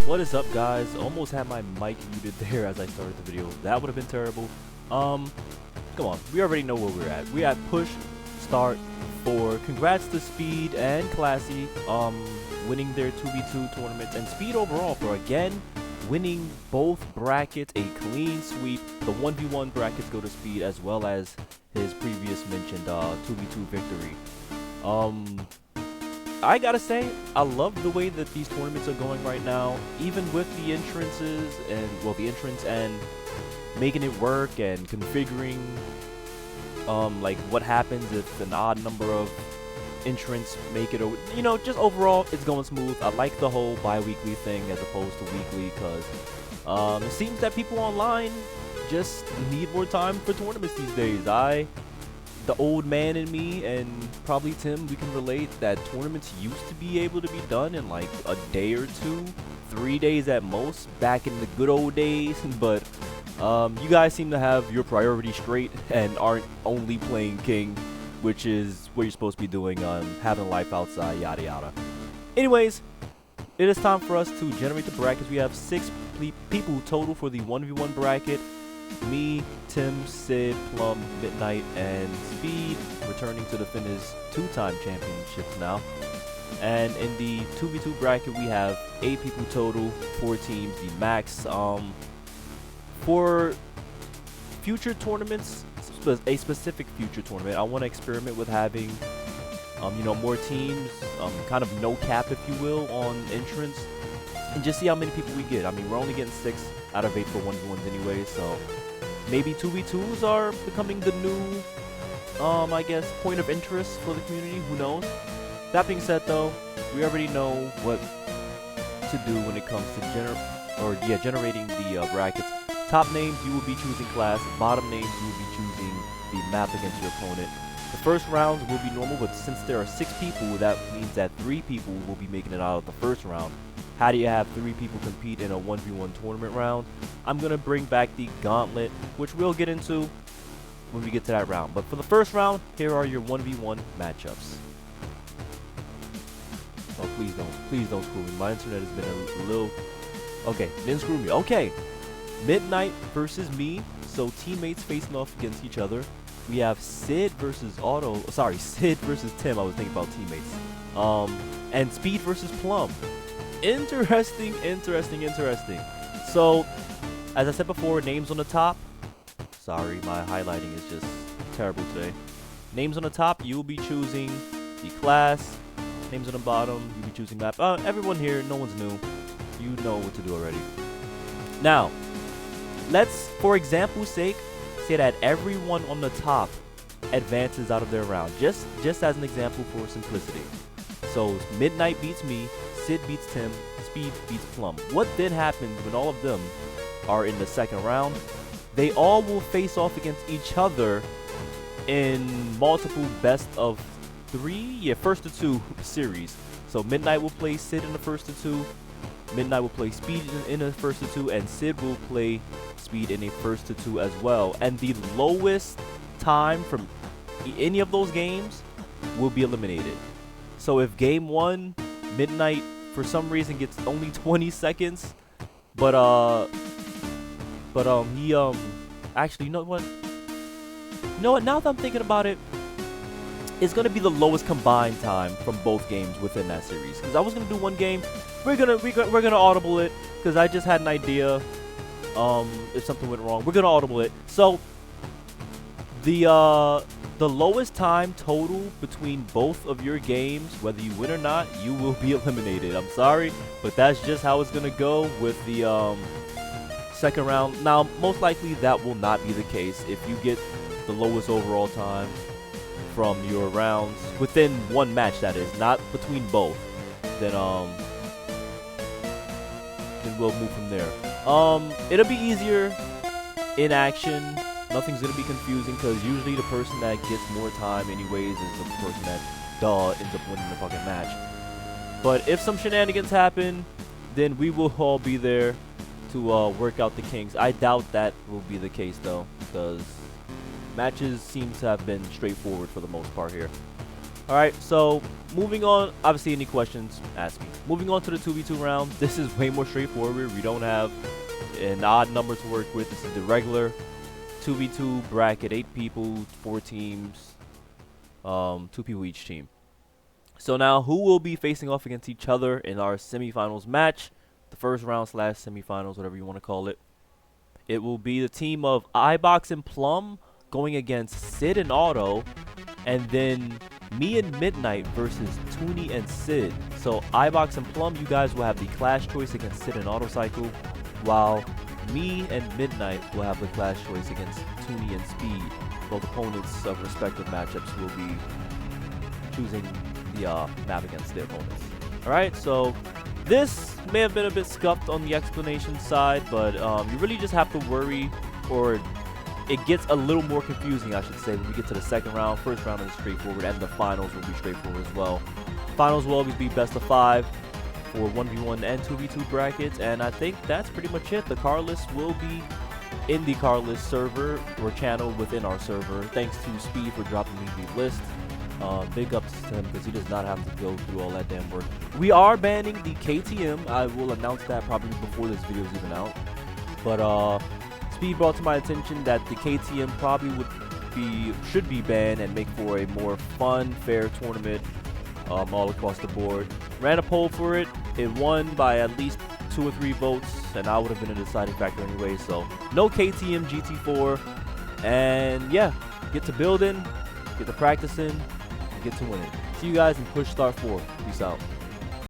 What is up, guys? Almost had my mic muted there as I started the video. That would have been terrible. Come on. We already know where we're at. We're at push start 4. Congrats to Speed and Classy winning their 2v2 tournaments, and Speed overall for again winning both brackets, a clean sweep. The 1v1 brackets go to Speed as well as his previous mentioned 2v2 victory. I gotta say, I love the way that these tournaments are going right now, even with the entrances and, well, the entrance and making it work and configuring, like what happens if an odd number of entrants make it, or, you know, just overall, it's going smooth. I like the whole bi-weekly thing as opposed to weekly, because it seems that people online just need more time for tournaments these days. The old man in me, and probably Tim, we can relate that tournaments used to be able to be done in like a day or two, 3 days at most, back in the good old days. But you guys seem to have your priorities straight and aren't only playing King, which is what you're supposed to be doing, having life outside, yada yada. Anyways, it is time for us to generate the brackets. We have 6 people total for the 1v1 bracket. Me, Tim, Sid, Plum, Midnight, and Speed returning to defend his 2-time championships now. And in the 2v2 bracket, we have 8 people total, 4 teams, the max. For future tournaments, a specific future tournament, I want to experiment with having, you know, more teams, kind of no cap, if you will, on entrance, and just see how many people we get. I mean, we're only getting 6 out of 8 for 1v1s anyway, so maybe 2v2s are becoming the new, I guess, point of interest for the community. Who knows? That being said, though, we already know what to do when it comes to generating the brackets. Top names, you will be choosing class. Bottom names, you will be choosing the map against your opponent. The first rounds will be normal, but since there are 6 people, that means that 3 people will be making it out of the first round. How do you have 3 people compete in a 1v1 tournament round? I'm going to bring back the gauntlet, which we'll get into when we get to that round. But for the first round, here are your 1v1 matchups. Oh, please don't screw me. My internet has been a little... Okay, didn't screw me. Okay, Midnight versus me. So teammates facing off against each other. We have Sid versus Sid versus Tim. I was thinking about teammates. And Speed versus Plum. Interesting. So, as I said before, names on the top. Sorry, my highlighting is just terrible today. Names on the top, you will be choosing the class. Names on the bottom, you'll be choosing map. Everyone here, no one's new. You know what to do already. Now, let's, for example's sake, say that everyone on the top advances out of their round. Just as an example for simplicity. So, Midnight beats me. Sid beats Tim, Speed beats Plum. What then happens when all of them are in the second round? They all will face off against each other in multiple best of 3, first to 2 series. So Midnight will play Sid in the first to 2, Midnight will play Speed in the first to 2, and Sid will play Speed in a first to 2 as well. And the lowest time from any of those games will be eliminated. So if game 1, Midnight for some reason gets only 20 seconds, but he actually, you know what, now that I'm thinking about it, it's gonna be the lowest combined time from both games within that series. Because I was gonna do one game, we're gonna audible it, because I just had an idea. If something went wrong, we're gonna audible it. So the lowest time total between both of your games, whether you win or not, you will be eliminated. I'm sorry, but that's just how it's gonna go with the second round. Now, most likely that will not be the case. If you get the lowest overall time from your rounds within one match, that is, not between both, then we'll move from there. It'll be easier in action. Nothing's gonna be confusing, because usually the person that gets more time anyways is the person that ends up winning the fucking match. But if some shenanigans happen, then we will all be there to work out the kinks. I doubt that will be the case though, because matches seem to have been straightforward for the most part here. All right, so moving on. Obviously, any questions, ask me. Moving on to the 2v2 round. This is way more straightforward. We don't have an odd number to work with. This is the regular 2v2 bracket. 8 people, 4 teams, 2 people each team. So now, who will be facing off against each other in our semifinals match? The first round / semifinals, whatever you want to call it. It will be the team of iBox and Plum going against Sid and Auto, and then me and Midnight versus Toonie and Sid. So iBox and Plum, you guys will have the clash choice against Sid and Autocycle, while me and Midnight will have the clash choice against Toonie and Speed. Both opponents of respective matchups will be choosing the map against their opponents. Alright, so this may have been a bit scuffed on the explanation side, but you really just have to worry, or it gets a little more confusing, I should say, when we get to the second round. First round is straightforward, and the finals will be straightforward as well. Finals will always be best of 5 for 1v1 and 2v2 brackets, and I think that's pretty much it. The car list will be in the car list server or channel within our server. Thanks to Speed for dropping me the list. Big ups to him because he does not have to go through all that damn work. We are banning the KTM. I will announce that probably before this video is even out. But Speed brought to my attention that the KTM probably should be banned and make for a more fun, fair tournament all across the board. Ran a poll for it. It won by at least 2 or 3 votes, and I would have been a deciding factor anyway. So no KTM GT4, and yeah, get to building, get to practicing, get to winning. See you guys in Push Start 4. Peace out.